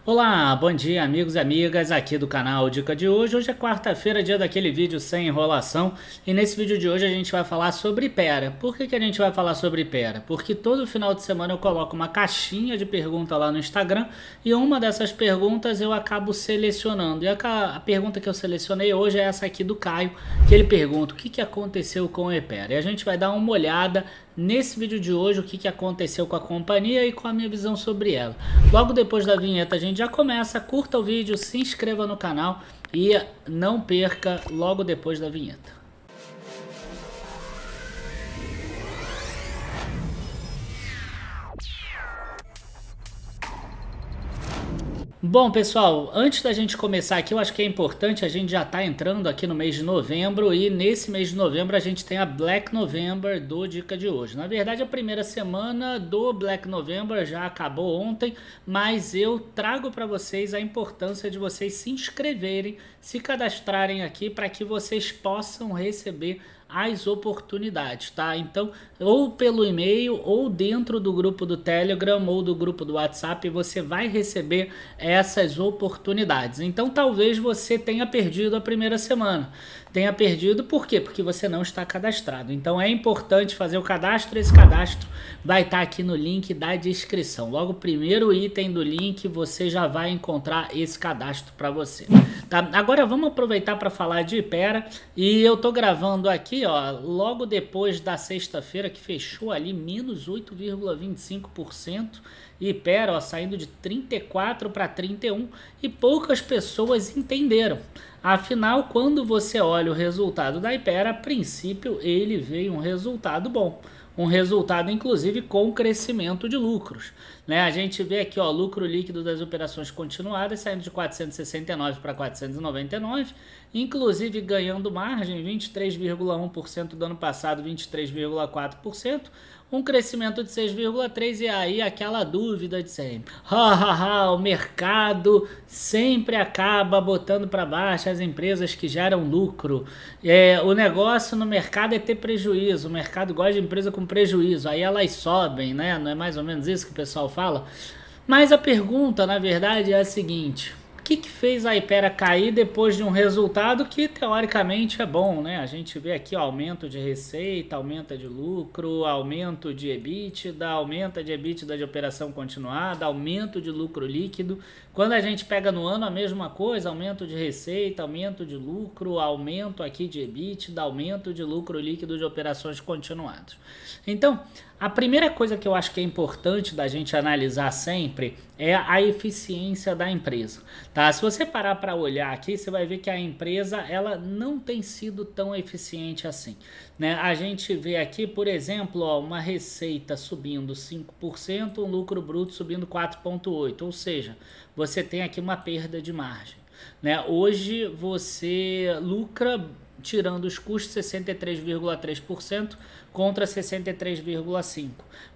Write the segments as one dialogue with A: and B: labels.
A: Olá, bom dia amigos e amigas aqui do canal Dica de Hoje. Hoje é quarta-feira, dia daquele vídeo sem enrolação, e nesse vídeo de hoje a gente vai falar sobre Ipera. Por que a gente vai falar sobre Ipera? Porque todo final de semana eu coloco uma caixinha de pergunta lá no Instagram e uma dessas perguntas eu acabo selecionando. E a pergunta que eu selecionei hoje é essa aqui do Caio, que ele pergunta o que aconteceu com o Ipera. E a gente vai dar uma olhada nesse vídeo de hoje o que aconteceu com a companhia e com a minha visão sobre ela. Logo depois da vinheta a gente já começa, curta o vídeo, se inscreva no canal e não perca logo depois da vinheta. Bom, pessoal, antes da gente começar aqui, eu acho que é importante, a gente já está entrando aqui no mês de novembro e nesse mês de novembro a gente tem a Black November do Dica de Hoje. Na verdade, a primeira semana do Black November já acabou ontem, mas eu trago para vocês a importância de vocês se inscreverem, se cadastrarem aqui para que vocês possam receber as oportunidades, tá? Então, ou pelo e-mail, ou dentro do grupo do Telegram, ou do grupo do WhatsApp, você vai receber essas oportunidades. Então, talvez você tenha perdido a primeira semana. Tenha perdido, por quê? Porque você não está cadastrado. Então, é importante fazer o cadastro. Esse cadastro vai estar aqui no link da descrição. Logo, o primeiro item do link, você já vai encontrar esse cadastro para você. Tá? Agora, vamos aproveitar para falar de Ipera. E eu tô gravando aqui, ó, logo depois da sexta-feira, que fechou ali menos 8,25%. E Ipera, ó, saindo de 34 para 31, e poucas pessoas entenderam. Afinal, quando você olha o resultado da Ipera, a princípio ele veio um resultado bom. Um resultado, inclusive, com crescimento de lucros. Né? A gente vê aqui, ó, lucro líquido das operações continuadas saindo de 469 para 499, inclusive ganhando margem, 23,1% do ano passado, 23,4%, um crescimento de 6,3%, e aí aquela dúvida de sempre. O mercado sempre acaba botando para baixo as empresas que geram lucro. O negócio no mercado é ter prejuízo, o mercado gosta de empresa com prejuízo, aí elas sobem, né? Não é mais ou menos isso que o pessoal fala? Mas a pergunta, na verdade, é a seguinte: o que fez a Ipera cair depois de um resultado que teoricamente é bom, né? A gente vê aqui ó, aumento de receita, aumento de lucro, aumento de EBITDA, aumento de EBITDA de operação continuada, aumento de lucro líquido. Quando a gente pega no ano a mesma coisa, aumento de receita, aumento de lucro, aumento aqui de EBITDA, aumento de lucro líquido de operações continuadas. Então, a primeira coisa que eu acho que é importante da gente analisar sempre é a eficiência da empresa, tá? Se você parar para olhar aqui, você vai ver que a empresa ela não tem sido tão eficiente assim, né? A gente vê aqui, por exemplo, ó, uma receita subindo 5%, um lucro bruto subindo 4,8%, ou seja, você tem aqui uma perda de margem, né? Hoje você lucra, tirando os custos, 63,3% contra 63,5%.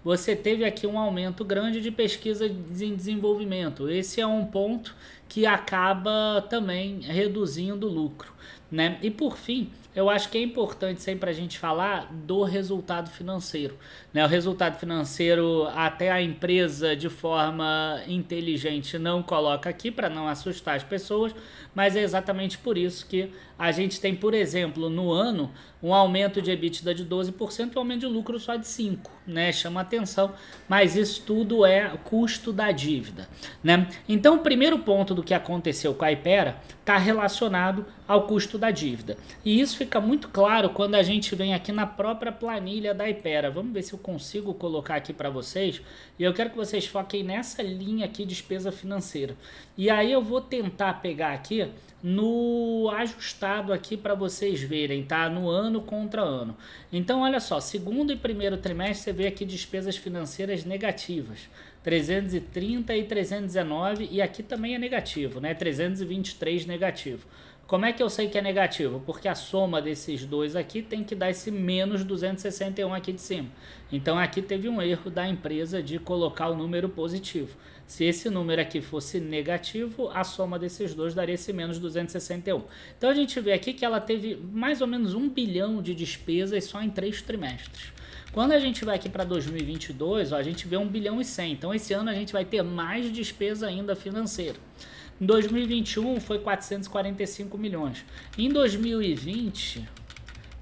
A: Você teve aqui um aumento grande de pesquisa em desenvolvimento. Esse é um ponto que acaba também reduzindo o lucro, né? E por fim, eu acho que é importante sempre a gente falar do resultado financeiro, né? O resultado financeiro até a empresa de forma inteligente não coloca aqui para não assustar as pessoas, mas é exatamente por isso que a gente tem, por exemplo, no ano, um aumento de EBITDA de 12% e um aumento de lucro só de 5%, né? Chama atenção, mas isso tudo é custo da dívida, né? Então, o primeiro ponto do que aconteceu com a Ipera está relacionado ao custo da dívida. E isso fica muito claro quando a gente vem aqui na própria planilha da Ipera. Vamos ver se eu consigo colocar aqui para vocês. E eu quero que vocês foquem nessa linha aqui, despesa financeira. E aí eu vou tentar pegar aqui no ajustado aqui para vocês verem, tá? No ano contra ano. Então, olha só, segundo e primeiro trimestre você vê aqui despesas financeiras negativas. 330 e 319, e aqui também é negativo, né? 323 negativo. Como é que eu sei que é negativo? Porque a soma desses dois aqui tem que dar esse menos 261 aqui de cima. Então aqui teve um erro da empresa de colocar o número positivo. Se esse número aqui fosse negativo, a soma desses dois daria esse menos 261. Então a gente vê aqui que ela teve mais ou menos 1 bilhão de despesas só em 3 trimestres. Quando a gente vai aqui para 2022, ó, a gente vê 1 bilhão e 100. Então esse ano a gente vai ter mais despesa ainda financeira. Em 2021 foi 445 milhões. Em 2020,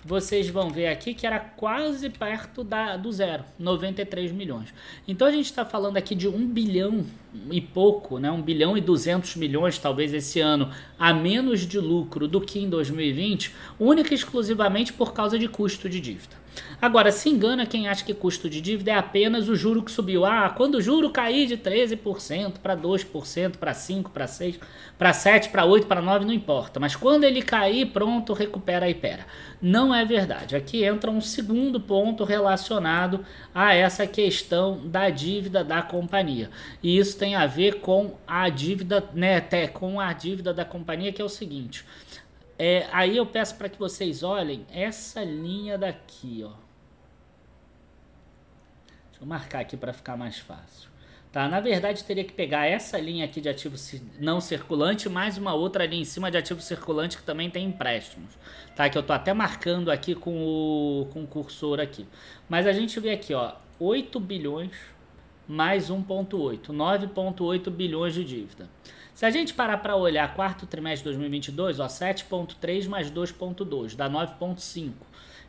A: vocês vão ver aqui que era quase perto do zero, 93 milhões. Então a gente está falando aqui de 1 bilhão e pouco, né? 1 bilhão e 200 milhões talvez esse ano a menos de lucro do que em 2020, única e exclusivamente por causa de custo de dívida. Agora, se engana quem acha que custo de dívida é apenas o juro que subiu. Ah, quando o juro cair de 13% para 2%, para 5%, para 6%, para 7%, para 8%, para 9%, não importa. Mas quando ele cair, pronto, recupera a Hypera. Não é verdade. Aqui entra um segundo ponto relacionado a essa questão da dívida da companhia. E isso tem a ver com a dívida, né, até com a dívida da companhia, que é o seguinte. Aí eu peço para que vocês olhem essa linha daqui, ó. Deixa eu marcar aqui para ficar mais fácil. Tá? Na verdade, teria que pegar essa linha aqui de ativo não circulante, mais uma outra ali em cima de ativo circulante que também tem empréstimos. Tá? Que eu tô até marcando aqui com o cursor aqui. Mas a gente vê aqui, ó, 8 bilhões mais 1,8, 9,8 bilhões de dívida. Se a gente parar para olhar quarto trimestre de 2022, ó, 7,3 mais 2,2, dá 9,5.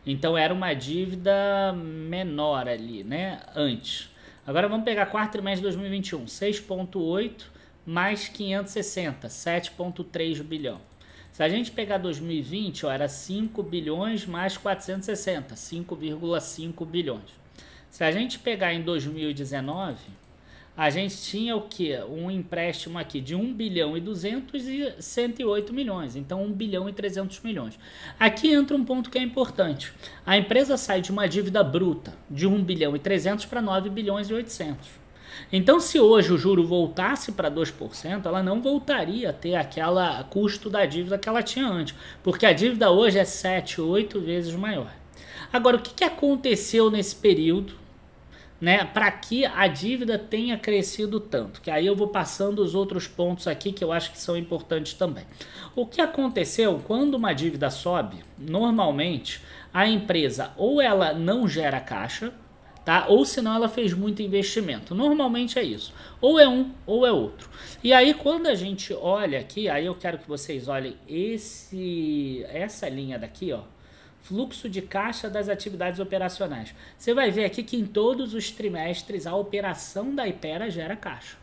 A: Então era uma dívida menor ali, né, antes. Agora vamos pegar quarto trimestre de 2021, 6,8 mais 560, 7,3 bilhão. Se a gente pegar 2020, ó, era 5 bilhões mais 460, 5,5 bilhões. Se a gente pegar em 2019, a gente tinha o que? Um empréstimo aqui de 1 bilhão e 200 e 108 milhões. Então 1 bilhão e 300 milhões. Aqui entra um ponto que é importante. A empresa sai de uma dívida bruta de 1 bilhão e 300 para 9 bilhões e 800. Então se hoje o juro voltasse para 2%, ela não voltaria a ter aquela custo da dívida que ela tinha antes. Porque a dívida hoje é 7, 8 vezes maior. Agora, o que aconteceu nesse período, né, para que a dívida tenha crescido tanto? Que aí eu vou passando os outros pontos aqui que eu acho que são importantes também. O que aconteceu quando uma dívida sobe? Normalmente a empresa ou ela não gera caixa, tá? Ou senão ela fez muito investimento. Normalmente é isso. Ou é um ou é outro. E aí quando a gente olha aqui, aí eu quero que vocês olhem essa linha daqui, ó. Fluxo de caixa das atividades operacionais. Você vai ver aqui que em todos os trimestres a operação da Hypera gera caixa.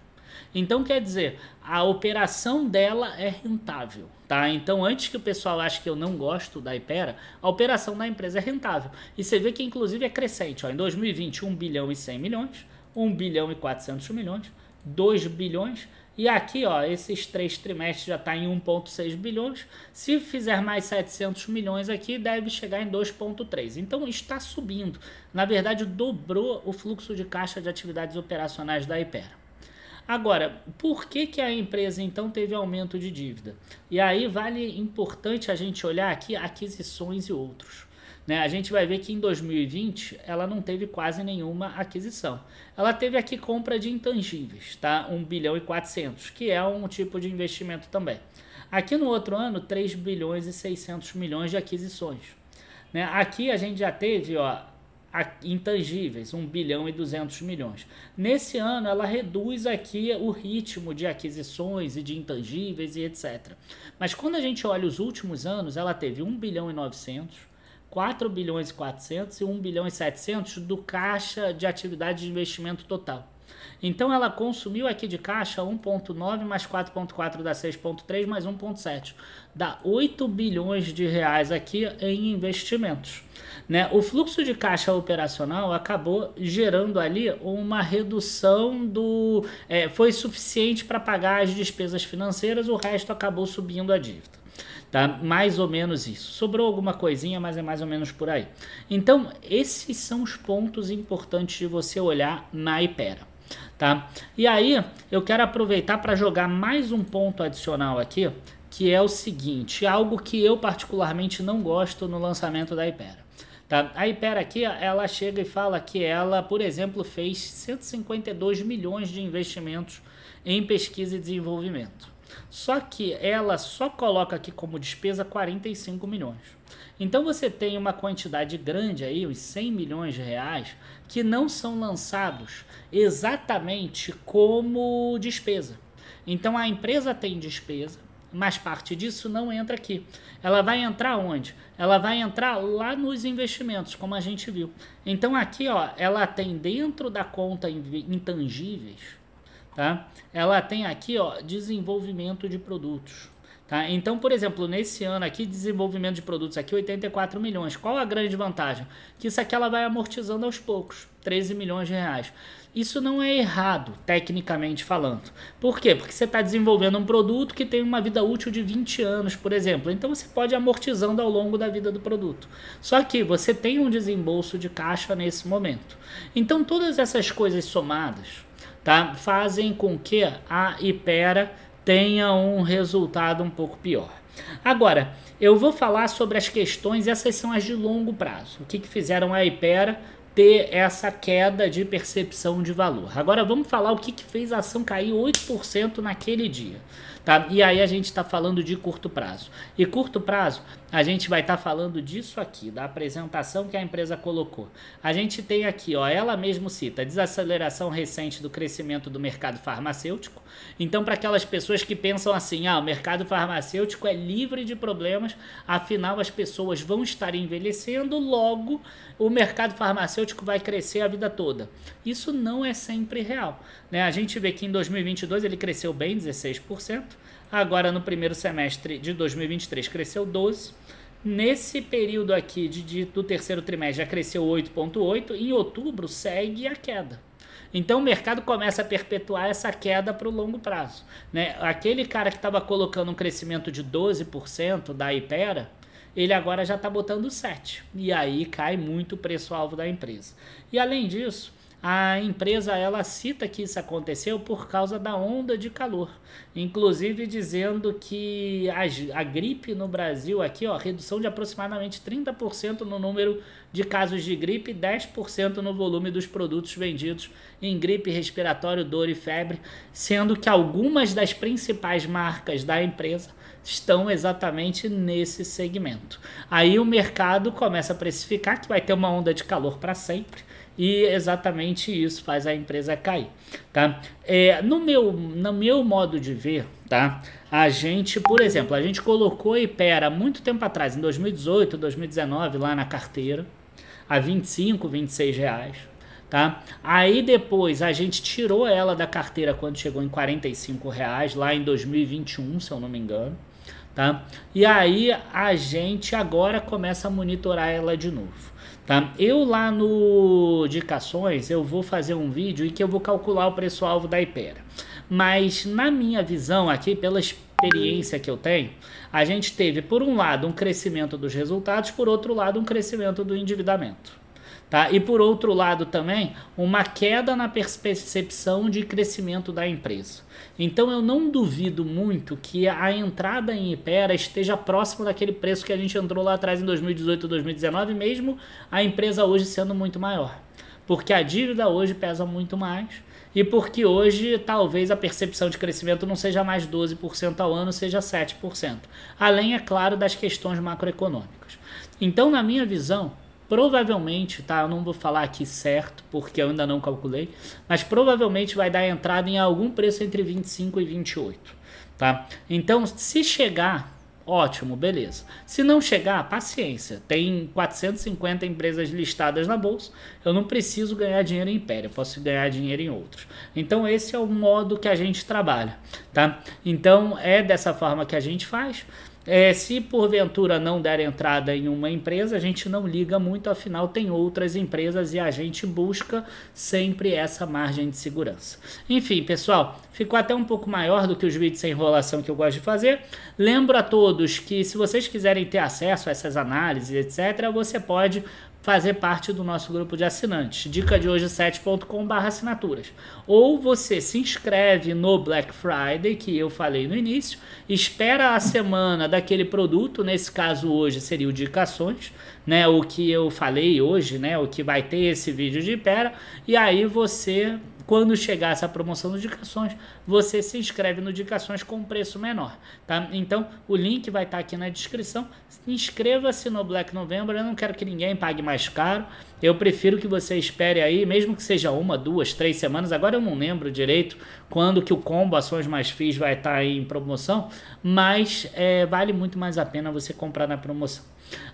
A: Então quer dizer, a operação dela é rentável, tá? Então antes que o pessoal ache que eu não gosto da Hypera, a operação da empresa é rentável. E você vê que inclusive é crescente, ó. Em 2020, 1 bilhão e 100 milhões, 1 bilhão e 400 milhões, 2 bilhões. E aqui, ó, esses 3 trimestres já está em 1,6 bilhões. Se fizer mais 700 milhões aqui, deve chegar em 2,3. Então, está subindo. Na verdade, dobrou o fluxo de caixa de atividades operacionais da Hypera. Agora, por que a empresa, então, teve aumento de dívida? E aí, vale importante a gente olhar aqui aquisições e outros. Né? A gente vai ver que em 2020 ela não teve quase nenhuma aquisição. Ela teve aqui compra de intangíveis, tá? 1 bilhão e 400, que é um tipo de investimento também. Aqui no outro ano, 3 bilhões e 600 milhões de aquisições. Né? Aqui a gente já teve, ó, intangíveis, 1 bilhão e 200 milhões. Nesse ano ela reduz aqui o ritmo de aquisições e de intangíveis e etc. Mas quando a gente olha os últimos anos, ela teve 1 bilhão e 900, 4 bilhões e 400 e 1 bilhão e 700 do caixa de atividade de investimento total. Então ela consumiu aqui de caixa 1,9 mais 4,4 dá 6,3 mais 1,7. Dá 8 bilhões de reais aqui em investimentos. Né? O fluxo de caixa operacional acabou gerando ali uma redução do... foi suficiente para pagar as despesas financeiras, o resto acabou subindo a dívida. Tá? Mais ou menos isso. Sobrou alguma coisinha, mas é mais ou menos por aí. Então, esses são os pontos importantes de você olhar na Hypera. Tá? E aí, eu quero aproveitar para jogar mais um ponto adicional aqui, que é o seguinte, algo que eu particularmente não gosto no lançamento da Hypera. Tá? A Hypera aqui, ela chega e fala que ela, por exemplo, fez 152 milhões de investimentos em pesquisa e desenvolvimento. Só que ela só coloca aqui como despesa 45 milhões. Então você tem uma quantidade grande aí, uns 100 milhões de reais, que não são lançados exatamente como despesa. Então a empresa tem despesa, mas parte disso não entra aqui. Ela vai entrar onde? Ela vai entrar lá nos investimentos, como a gente viu. Então aqui, ó, ela tem dentro da conta intangíveis, tá? Ela tem aqui, ó, desenvolvimento de produtos. Tá? Então, por exemplo, nesse ano aqui, desenvolvimento de produtos aqui, 84 milhões. Qual a grande vantagem? Que isso aqui ela vai amortizando aos poucos, 13 milhões de reais. Isso não é errado, tecnicamente falando. Por quê? Porque você está desenvolvendo um produto que tem uma vida útil de 20 anos, por exemplo. Então, você pode ir amortizando ao longo da vida do produto. Só que você tem um desembolso de caixa nesse momento. Então, todas essas coisas somadas, tá, fazem com que a Hypera tenha um resultado um pouco pior. Agora, eu vou falar sobre as questões, essas são as de longo prazo. O que fizeram a Hypera ter essa queda de percepção de valor. Agora vamos falar o que fez a ação cair 8% naquele dia. Tá? E aí a gente está falando de curto prazo. E curto prazo, a gente vai estar falando disso aqui, da apresentação que a empresa colocou. A gente tem aqui, ó, ela mesmo cita, desaceleração recente do crescimento do mercado farmacêutico. Então, para aquelas pessoas que pensam assim, o mercado farmacêutico é livre de problemas, afinal as pessoas vão estar envelhecendo, logo o mercado farmacêutico vai crescer a vida toda. Isso não é sempre real, né? A gente vê que em 2022 ele cresceu bem, 16%. Agora no primeiro semestre de 2023 cresceu 12%. Nesse período aqui do terceiro trimestre já cresceu 8,8%. Em outubro segue a queda. Então o mercado começa a perpetuar essa queda para o longo prazo, né? Aquele cara que estava colocando um crescimento de 12% da Hypera, ele agora já está botando 7%. E aí cai muito o preço-alvo da empresa. E além disso, a empresa ela cita que isso aconteceu por causa da onda de calor. Inclusive dizendo que a gripe no Brasil aqui, ó, redução de aproximadamente 30% no número de casos de gripe e 10% no volume dos produtos vendidos em gripe, respiratório, dor e febre, sendo que algumas das principais marcas da empresa estão exatamente nesse segmento. Aí o mercado começa a precificar que vai ter uma onda de calor para sempre, e exatamente isso faz a empresa cair, tá? No meu modo de ver, tá? A gente, por exemplo, a gente colocou a Hypera muito tempo atrás, em 2018, 2019, lá na carteira, a 25, 26 reais, tá? Aí depois a gente tirou ela da carteira quando chegou em 45 reais, lá em 2021, se eu não me engano, tá? E aí a gente agora começa a monitorar ela de novo. Tá? Eu lá no Dicações eu vou fazer um vídeo em que eu vou calcular o preço-alvo da Hypera. Mas na minha visão aqui, pela experiência que eu tenho, a gente teve por um lado um crescimento dos resultados, por outro lado um crescimento do endividamento. Tá? E por outro lado também uma queda na percepção de crescimento da empresa. Então eu não duvido muito que a entrada em Hypera esteja próximo daquele preço que a gente entrou lá atrás em 2018, 2019, mesmo a empresa hoje sendo muito maior. Porque a dívida hoje pesa muito mais e porque hoje talvez a percepção de crescimento não seja mais 12% ao ano, seja 7%. Além, é claro, das questões macroeconômicas. Então, na minha visão, provavelmente, tá? Eu não vou falar aqui certo, porque eu ainda não calculei, mas provavelmente vai dar entrada em algum preço entre 25 e 28, tá? Então, se chegar, ótimo, beleza. Se não chegar, paciência. Tem 450 empresas listadas na bolsa, eu não preciso ganhar dinheiro em Hypera, eu posso ganhar dinheiro em outros. Então, esse é o modo que a gente trabalha, tá? Então, é dessa forma que a gente faz. Se porventura não der entrada em uma empresa, a gente não liga muito, afinal tem outras empresas e a gente busca sempre essa margem de segurança. Enfim, pessoal, ficou até um pouco maior do que os vídeos sem enrolação que eu gosto de fazer. Lembro a todos que se vocês quiserem ter acesso a essas análises, etc., você pode fazer parte do nosso grupo de assinantes, dica de hoje 7.com/assinaturas. Ou você se inscreve no Black Friday, que eu falei no início, espera a semana daquele produto, nesse caso hoje seria o Dicações, né, o que eu falei hoje, né, o que vai ter esse vídeo de Hypera, e aí você quando chegar essa promoção do Dicações, você se inscreve no Dicações com preço menor, tá? Então, o link vai estar aqui na descrição. Inscreva-se no Black November. Eu não quero que ninguém pague mais caro. Eu prefiro que você espere aí, mesmo que seja 1, 2, 3 semanas. Agora eu não lembro direito quando que o combo Ações Mais FIIs vai estar aí em promoção, mas vale muito mais a pena você comprar na promoção.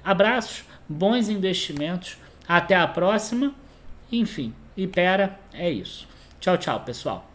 A: Abraços, bons investimentos, até a próxima. Enfim, Ipera é isso. Tchau, tchau, pessoal.